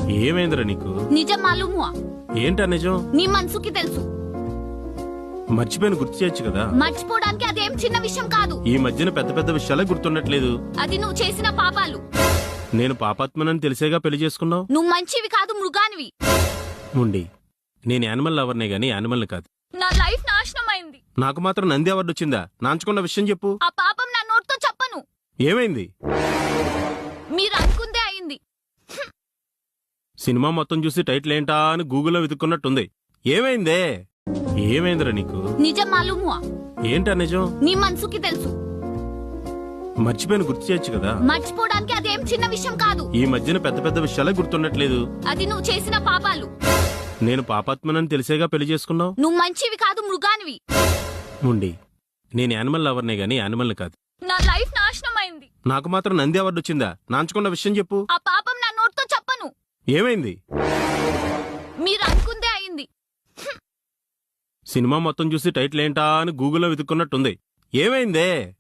ఏమైందిరా నీకు? నిజం మాలూము. ఏంటా నిజం? నీ మనసుకి తెలుసు. మర్చిపోయిన గుర్తు చేయొచ్చు కదా. మర్చిపోవడానికి అదేం చిన్న విషయం కాదు. ఈ మధ్యన పెద్ద పెద్ద విషయాలే గుర్తుండట్లేదు. అది నువ్వు చేసిన పాపాలు. నేను పాపాత్మనని తెలిసేగా పెళ్లి చేసుకున్నావు. నువ్వు మంచివి కాదు, మృగానివి. ముండి, నేను యానిమల్ లవర్నే గాని యానిమల్ని కాదు. నా లైఫ్ నాశనం అయింది. నాకు మాత్రం నంది అవార్డు వచ్చిందా? నాంచుకున్న విషయం చెప్పు. ఆ పాపం నా నోటితో చెప్పను. ఏమైంది? మీరు అనుకుందే అయింది. సినిమా మొత్తం చూసి టైటిల్ ఏంటా అని గూగుల్లో వెతుక్కున్నట్టుంది. ఏమైందే? ఏమైందిరా నీకు? నిజం మాలూము. ఏంటా నిజం? నీ మనసుకి తెలుసు. మర్చిపోయిన గుర్తు చేయొచ్చు కదా. మర్చిపోవడానికి అదేం చిన్న విషయం కాదు. ఈ మధ్యన పెద్ద పెద్ద విషయాలే గుర్తుండట్లేదు. అది నువ్వు చేసిన పాపాలు. నేను పాపాత్మనని తెలిసేగా పెళ్లి చేసుకున్నావు. నువ్వు మంచివి కాదు, మృగానివి. ముండి, నేను యానిమల్ లవర్నే గాని యానిమల్ని కాదు. నా లైఫ్ నాశనం అయింది. నాకు మాత్రం నంది అవార్డు వచ్చిందా? నాంచుకున్న విషయం చెప్పు. ఆ పాపం నా నోటితో చెప్పను. ఏమైంది? మీరు అనుకుందే అయింది. సినిమా మొత్తం చూసి టైటిల్ ఏంటా అని గూగుల్లో వెతుక్కున్నట్టుంది. ఏమైందే?